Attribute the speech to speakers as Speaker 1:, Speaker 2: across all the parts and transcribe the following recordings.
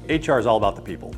Speaker 1: HR is all about the people.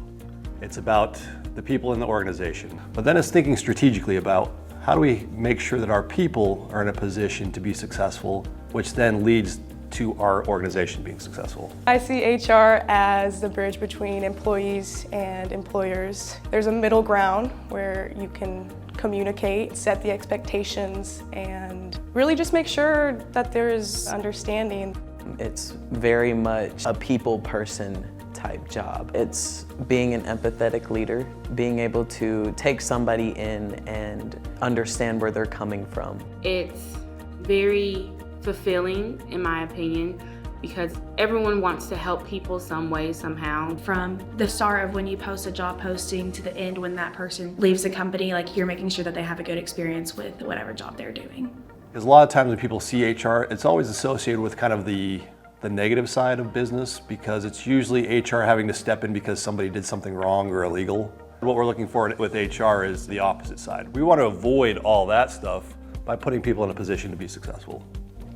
Speaker 1: It's about the people in the organization. But then it's thinking strategically about how do we make sure that our people are in a position to be successful, which then leads to our organization being successful.
Speaker 2: I see HR as the bridge between employees and employers. There's a middle ground where you can communicate, set the expectations, and really just make sure that there is understanding.
Speaker 3: It's very much a people person type job. It's being an empathetic leader, being able to take somebody in and understand where they're coming from.
Speaker 4: It's very fulfilling, in my opinion, because everyone wants to help people some way, somehow.
Speaker 5: From the start of when you post a job posting to the end when that person leaves the company, like you're making sure that they have a good experience with whatever job they're doing.
Speaker 1: Because a lot of times when people see HR, it's always associated with kind of the negative side of business, because it's usually HR having to step in because somebody did something wrong or illegal. What we're looking for with HR is the opposite side. We want to avoid all that stuff by putting people in a position to be successful.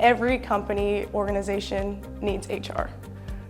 Speaker 2: Every company, organization needs HR.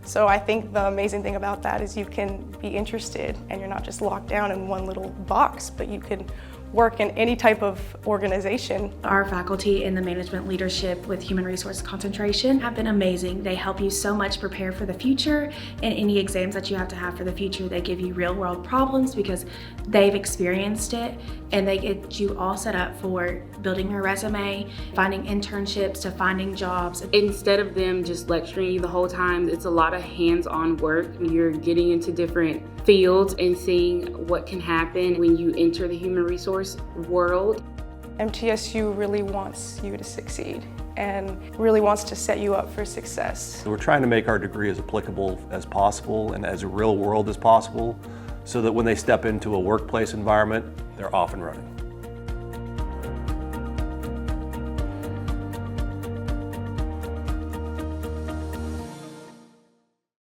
Speaker 2: So I think the amazing thing about that is you can be interested and you're not just locked down in one little box, but you can work in any type of organization.
Speaker 5: Our faculty in the management leadership with human resource concentration have been amazing. They help you so much prepare for the future, and any exams that you have to have for the future, they give you real world problems because they've experienced it, and they get you all set up for building your resume, finding internships, to finding jobs.
Speaker 4: Instead of them just lecturing you the whole time, it's a lot of hands-on work. You're getting into different fields and seeing what can happen when you enter the human resource world.
Speaker 2: MTSU really wants you to succeed and really wants to set you up for success.
Speaker 1: So we're trying to make our degree as applicable as possible and as real world as possible, so that when they step into a workplace environment, they're off and running.